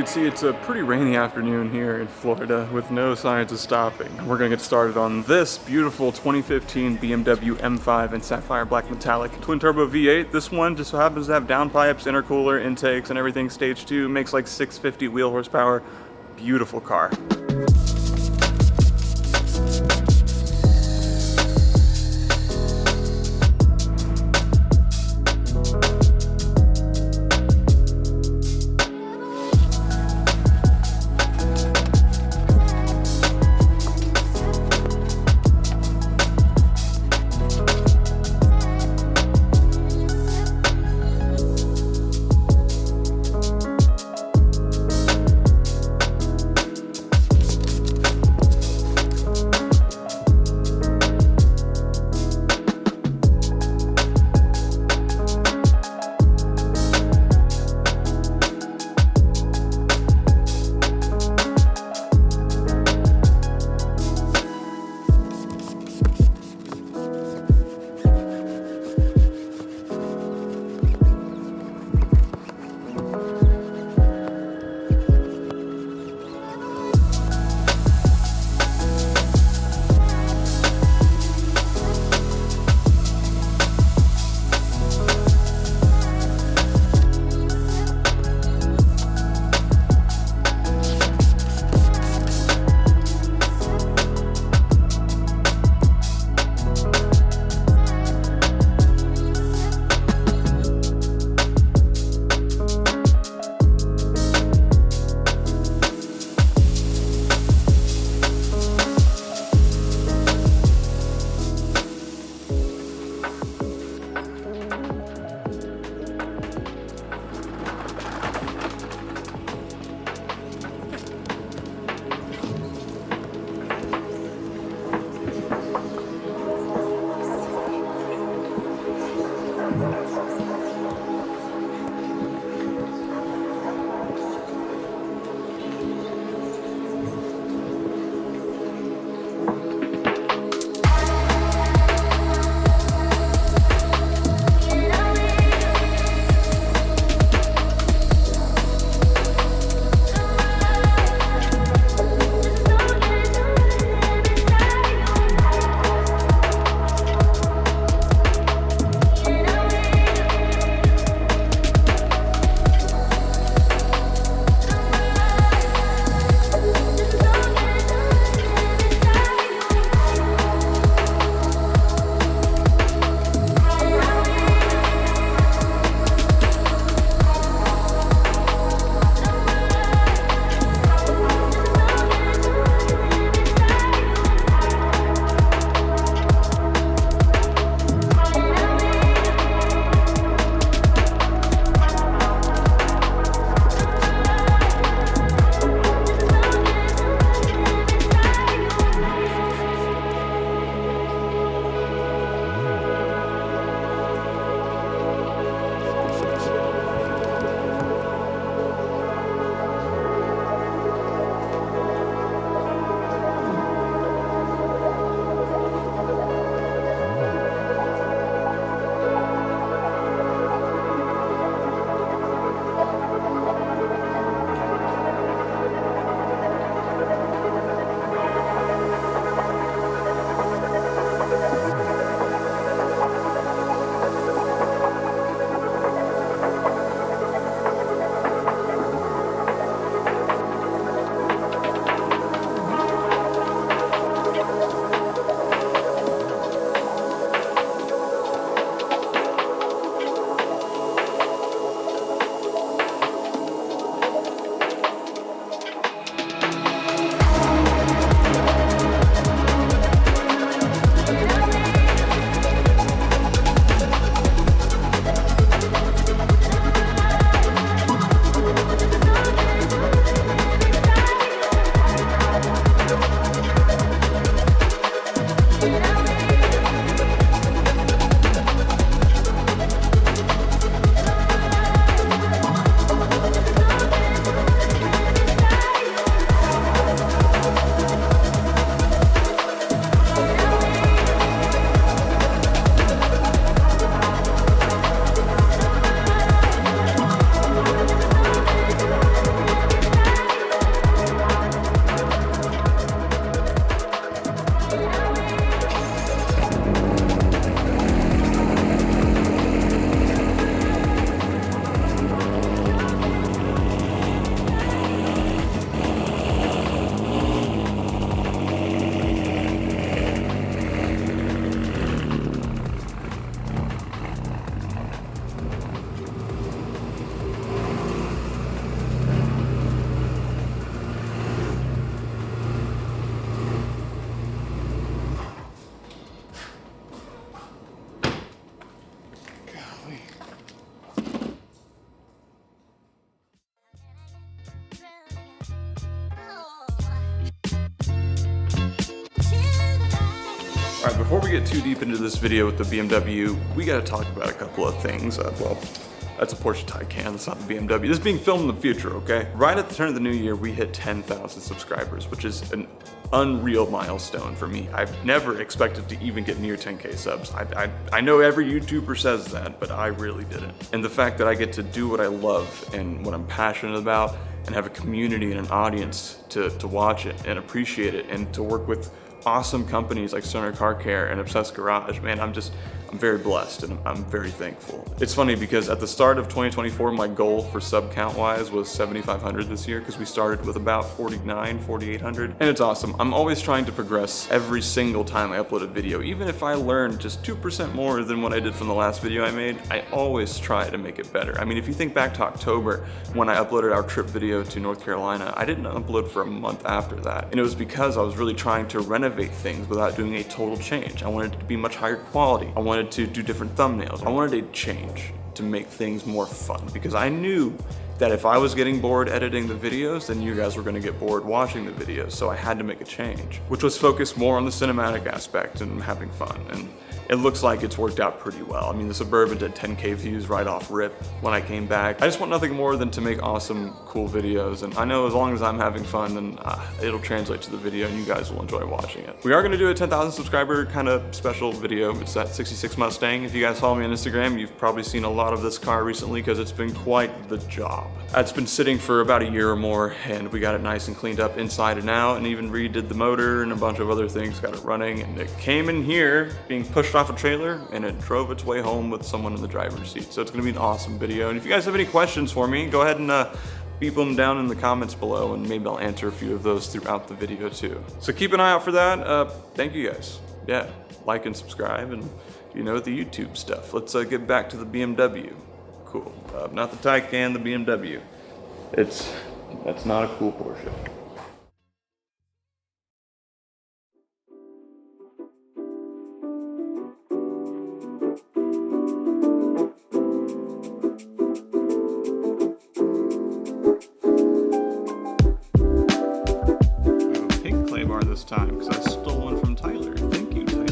see, it's a pretty rainy afternoon here in Florida with no signs of stopping. We're gonna get started on this beautiful 2015 BMW M5 and Sapphire Black Metallic twin turbo V8. This one just so happens to have downpipes, intercooler, intakes, and everything stage 2. Makes like 650 wheel horsepower. Beautiful car. we get too deep into this video with the BMW, we gotta talk about a couple of things. Well, that's a Porsche Taycan, that's not the BMW. This is being filmed in the future, okay? Right at the turn of the new year, we hit 10,000 subscribers, which is an unreal milestone for me. I've never expected to even get near 10K subs. I know every YouTuber says that, but I really didn't. And the fact that I get to do what I love and what I'm passionate about and have a community and an audience to watch it and appreciate it and to work with awesome companies like Stoner Car Care and Obsessed Garage, man, I'm very blessed and I'm very thankful. It's funny because at the start of 2024, my goal for sub count wise was 7,500 this year because we started with about 4,800. And it's awesome. I'm always trying to progress every single time I upload a video. Even if I learn just 2% more than what I did from the last video I made, I always try to make it better. I mean, if you think back to October when I uploaded our trip video to North Carolina, I didn't upload for a month after that. And it was because I was really trying to renovate things without doing a total change. I wanted it to be much higher quality. I wanted to do different thumbnails. I wanted to change to make things more fun because I knew that if I was getting bored editing the videos, then you guys were gonna get bored watching the videos. So I had to make a change, which was focused more on the cinematic aspect and having fun. And it looks like it's worked out pretty well. I mean, the Suburban did 10K views right off rip when I came back. I just want nothing more than to make awesome, cool videos. And I know as long as I'm having fun, then it'll translate to the video and you guys will enjoy watching it. We are gonna do a 10,000 subscriber kind of special video. It's that 66 Mustang. If you guys follow me on Instagram, you've probably seen a lot of this car recently because it's been quite the job. It's been sitting for about a year or more and we got it nice and cleaned up inside and out and even redid the motor and a bunch of other things, got it running. And it came in here being pushed off a trailer and it drove its way home with someone in the driver's seat. So it's gonna be an awesome video. And if you guys have any questions for me, go ahead and beep them down in the comments below and maybe I'll answer a few of those throughout the video too. So keep an eye out for that. Thank you guys. Yeah, like and subscribe and you know, the YouTube stuff. Let's get back to the BMW. Cool. Not the Taycan, the BMW. That's not a cool Porsche. Pink clay bar this time because I stole one from Tyler. Thank you, Tyler.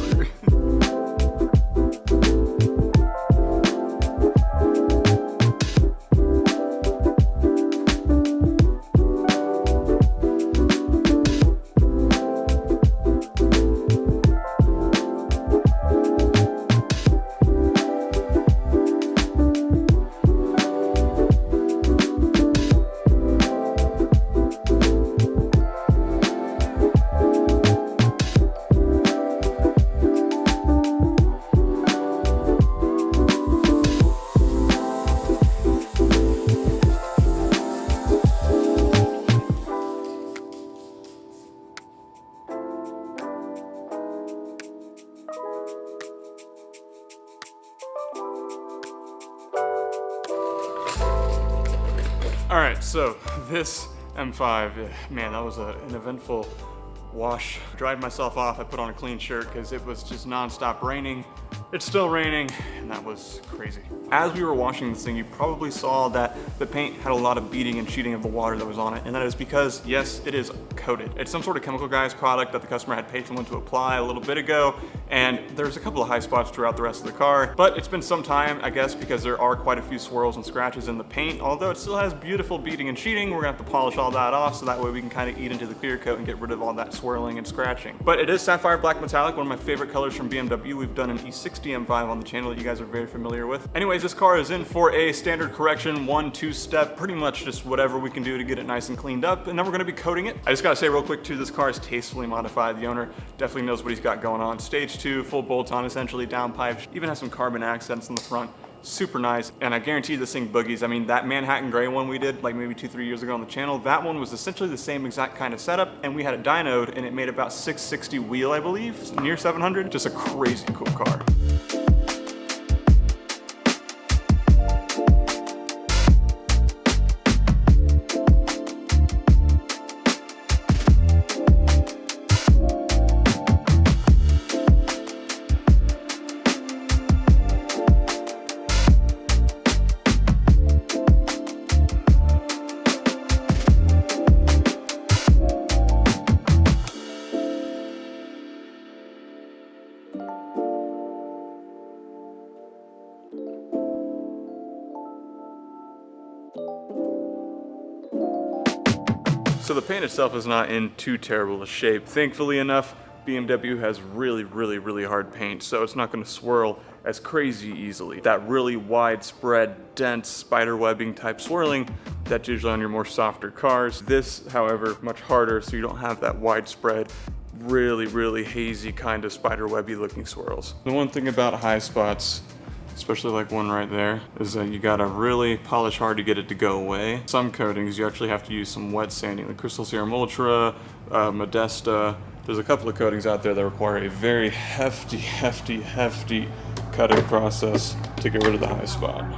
All right, so this M5, man, that was an eventful wash. Dried myself off, I put on a clean shirt because it was just nonstop raining. It's still raining, and that was crazy. As we were washing this thing, you probably saw that the paint had a lot of beading and sheeting of the water that was on it, and that is because, yes, it is coated. It's some sort of chemical guy's product that the customer had paid someone to apply a little bit ago, and there's a couple of high spots throughout the rest of the car, but it's been some time, I guess, because there are quite a few swirls and scratches in the paint. Although it still has beautiful beading and sheeting, we're gonna have to polish all that off so that way we can kind of eat into the clear coat and get rid of all that swirling and scratching. But it is Sapphire Black Metallic, one of my favorite colors from BMW. We've done an E60 M5 on the channel that you guys are very familiar with. Anyways, this car is in for a standard correction, 1-2 step, pretty much just whatever we can do to get it nice and cleaned up, and then we're gonna be coating it. I just gotta say real quick too, this car is tastefully modified. The owner definitely knows what he's got going on. Stage 2, full bolt-on, essentially downpiped, even has some carbon accents in the front. Super nice, and I guarantee this thing boogies. I mean, that Manhattan gray one we did like maybe 2-3 years ago on the channel, that one was essentially the same exact kind of setup, and we had a dynoed and it made about 660 wheel, I believe, near 700. Just a crazy cool car. So the paint itself is not in too terrible a shape. Thankfully enough, BMW has really hard paint, so it's not going to swirl as crazy easily. That really widespread, dense spider webbing type swirling, that's usually on your more softer cars. This, however, much harder, so you don't have that widespread, really hazy kind of spider webby looking swirls. The one thing about high spots, especially like one right there, is that you gotta really polish hard to get it to go away. Some coatings, you actually have to use some wet sanding, like Crystal Serum Ultra, Modesta. There's a couple of coatings out there that require a very hefty cutting process to get rid of the high spot.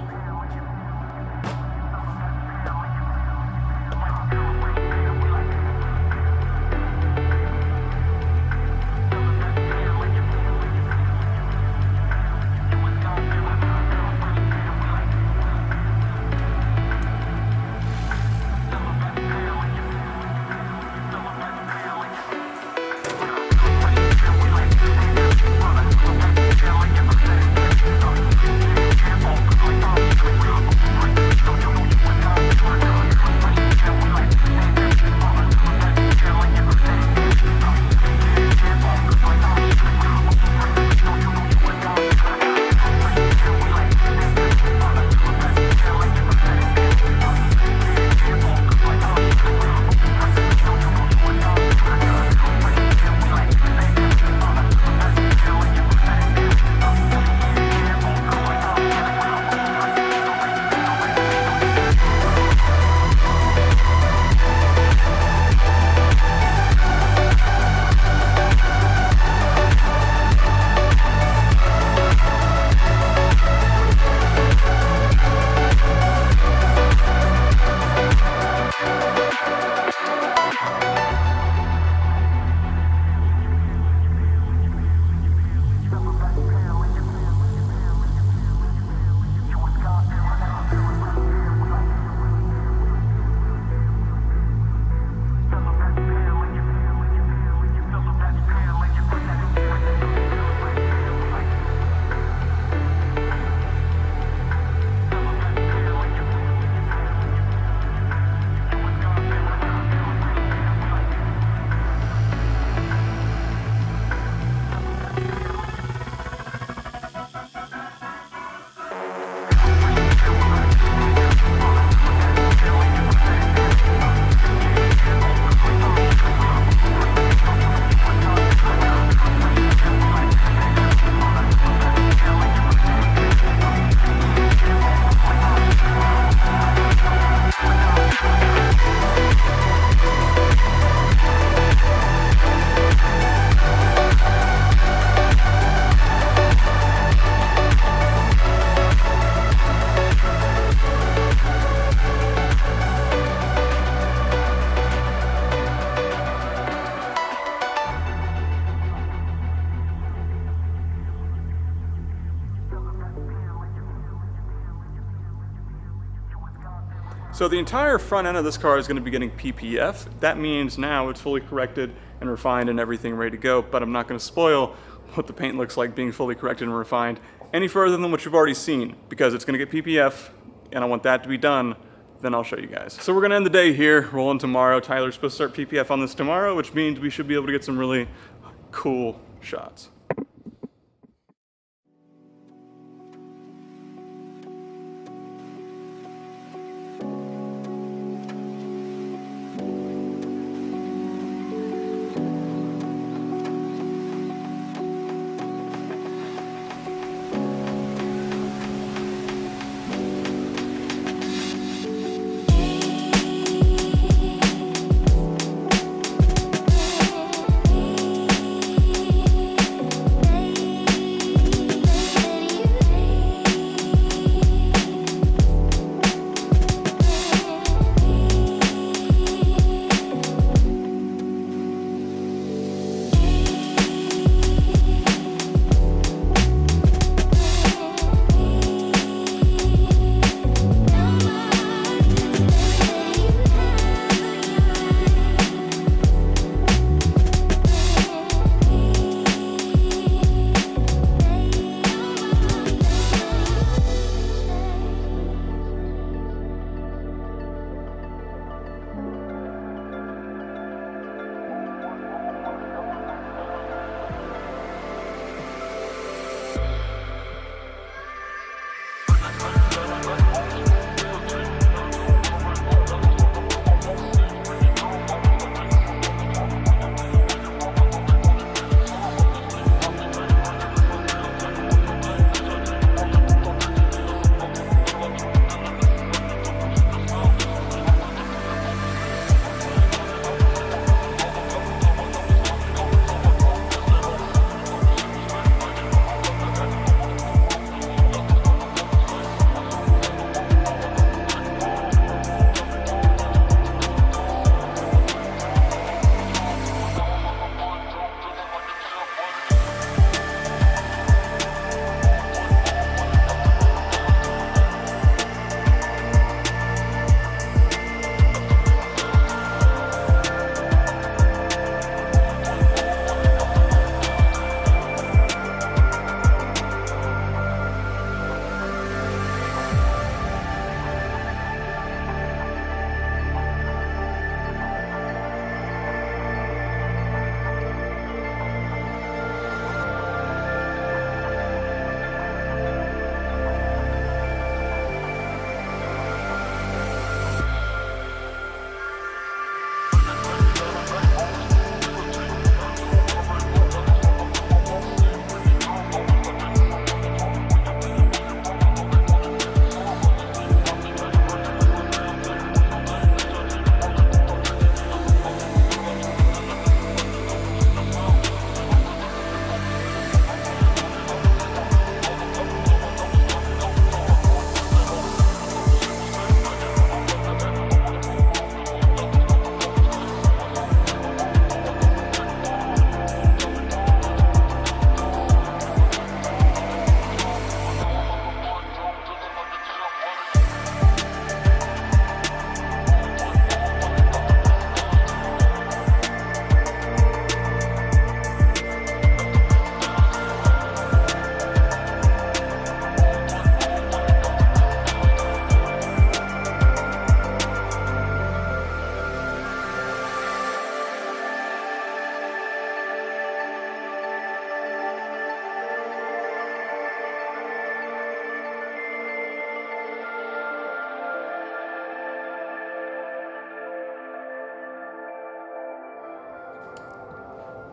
So the entire front end of this car is going to be getting PPF. That means now it's fully corrected and refined and everything ready to go, but I'm not going to spoil what the paint looks like being fully corrected and refined any further than what you've already seen, because it's going to get PPF and I want that to be done, then I'll show you guys. So we're going to end the day here, rolling tomorrow. Tyler's supposed to start PPF on this tomorrow, which means we should be able to get some really cool shots.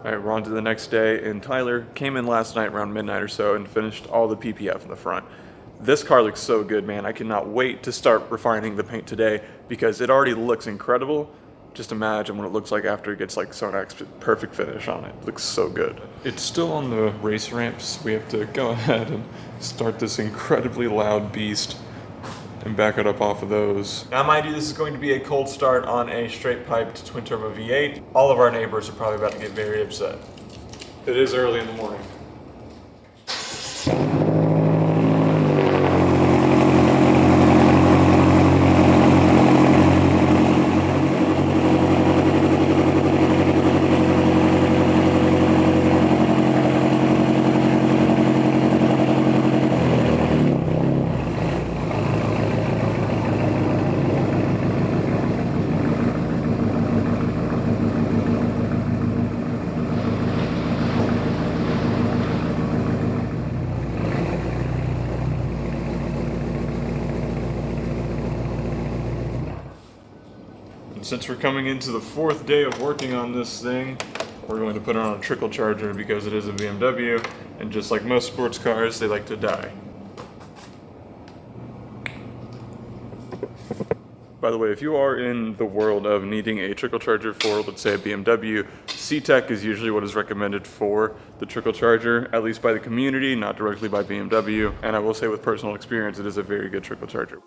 All right, we're on to the next day, and Tyler came in last night around midnight or so and finished all the PPF in the front. This car looks so good, man. I cannot wait to start refining the paint today because it already looks incredible. Just imagine what it looks like after it gets like Sonak's perfect finish on it. It looks so good. It's still on the race ramps. We have to go ahead and start this incredibly loud beast and back it up off of those. Now mind you, this is going to be a cold start on a straight piped twin turbo V8. All of our neighbors are probably about to get very upset. It is early in the morning. Since we're coming into the 4th day of working on this thing, we're going to put it on a trickle charger because it is a BMW, and just like most sports cars, they like to die. By the way, if you are in the world of needing a trickle charger for, let's say, a BMW, C-Tech is usually what is recommended for the trickle charger, at least by the community, not directly by BMW. And I will say with personal experience, it is a very good trickle charger.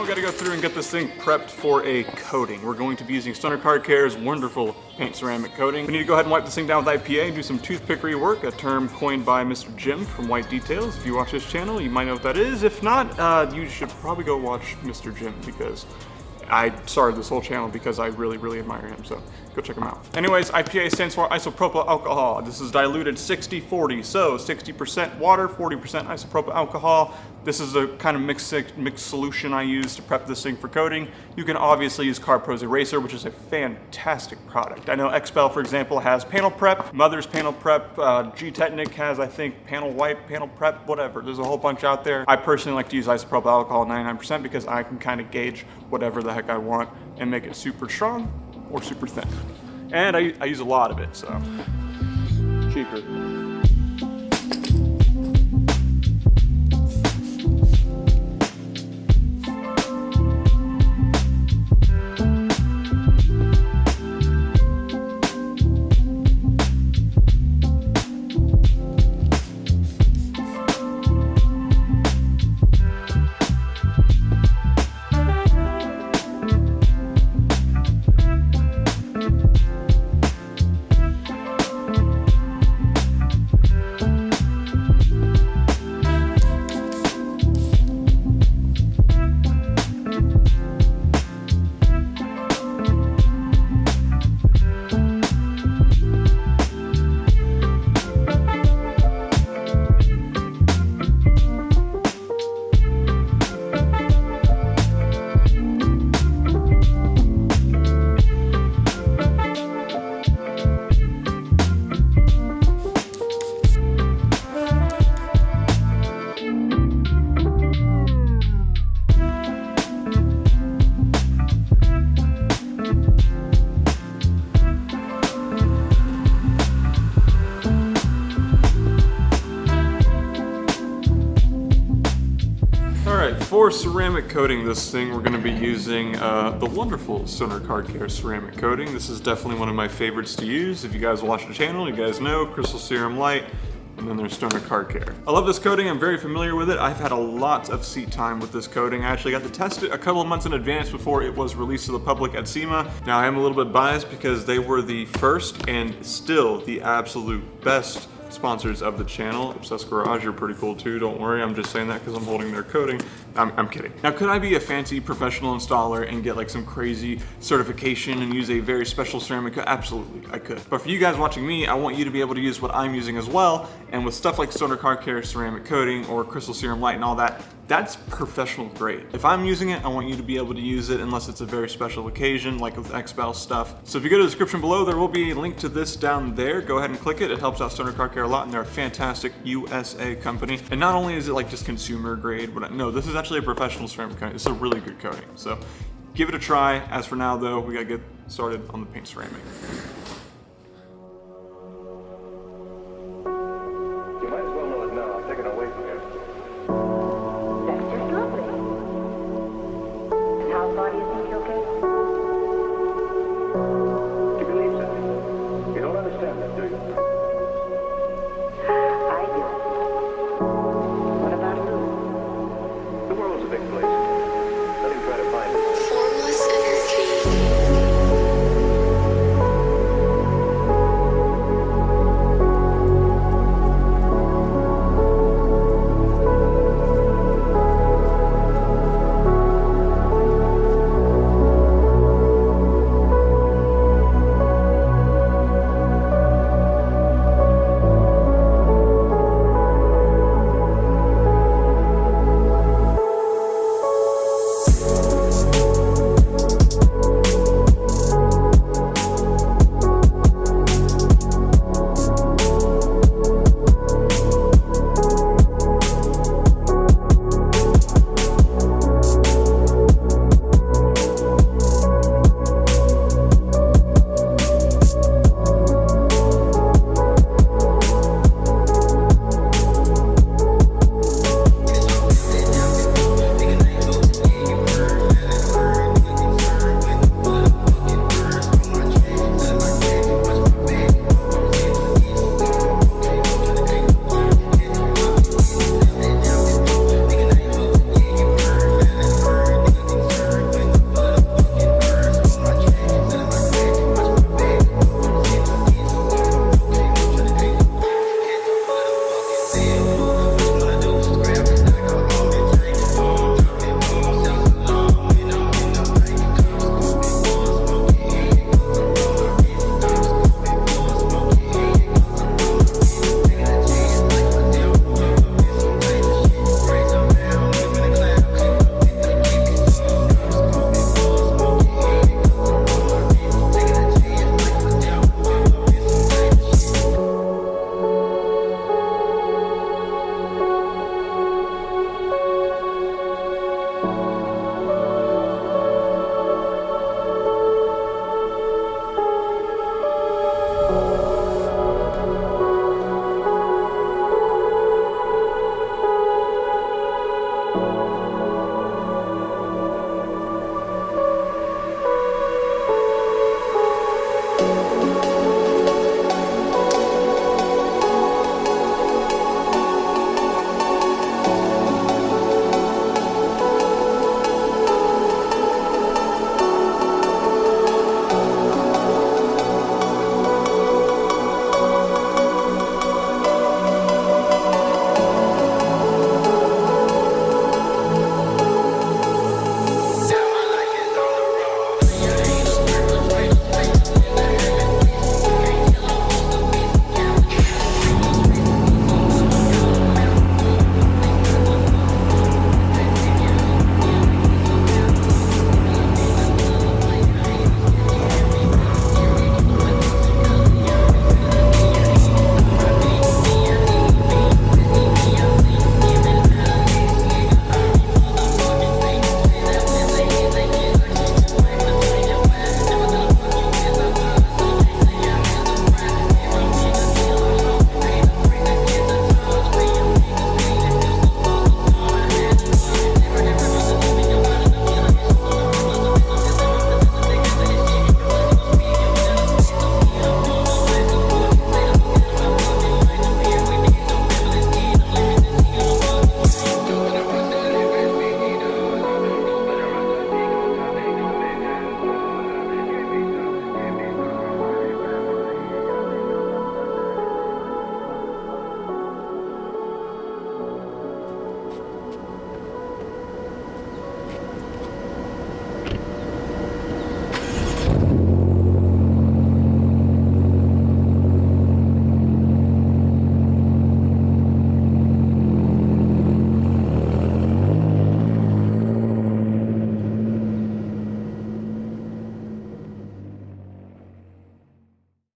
Gotta go through and get this thing prepped for a coating. We're going to be using Stunner Car Care's wonderful paint ceramic coating. We need to go ahead and wipe this thing down with IPA and do some toothpickery work, a term coined by Mr. Jim from White Details. If you watch this channel, you might know what that is. If not, you should probably go watch Mr. Jim because I started this whole channel because I really admire him, so go check him out. Anyways, IPA stands for isopropyl alcohol. This is diluted 60-40, so 60% water, 40% isopropyl alcohol. This is a kind of mixed solution I use to prep this thing for coating. You can obviously use CarPro's Eraser, which is a fantastic product. I know XPEL, for example, has panel prep, Mother's panel prep, G-Technic has, I think, panel wipe, panel prep, whatever. There's a whole bunch out there. I personally like to use isopropyl alcohol 99% because I can kind of gauge whatever the heck I want and make it super strong or super thin. And I use a lot of it, so. cheaper. For ceramic coating this thing, we're going to be using the wonderful Stoner Car Care ceramic coating. This is definitely one of my favorites to use. If you guys watch the channel, you guys know Crystal Serum Light, and then there's Stoner Car Care. I love this coating, I'm very familiar with it. I've had a lot of seat time with this coating. I actually got to test it a couple of months in advance before it was released to the public at SEMA. Now I am a little bit biased because they were the first and still the absolute best sponsors of the channel. Obsessed Garage, you're pretty cool too, don't worry, I'm just saying that because I'm holding their coating. I'm kidding. Now, could I be a fancy professional installer and get like some crazy certification and use a very special ceramic coat? Absolutely, I could. But for you guys watching me, I want you to be able to use what I'm using as well, and with stuff like Stoner Car Care ceramic coating or Crystal Serum Light and all that, that's professional grade. If I'm using it, I want you to be able to use it unless it's a very special occasion, like with XPEL stuff. So if you go to the description below, there will be a link to this down there. Go ahead and click it. It helps out Stoner Car Care a lot, and they're a fantastic USA company. And not only is it like just consumer grade, but no, this is actually a professional ceramic coating. It's a really good coating. So give it a try. As for now though, we gotta get started on the paint ceramic.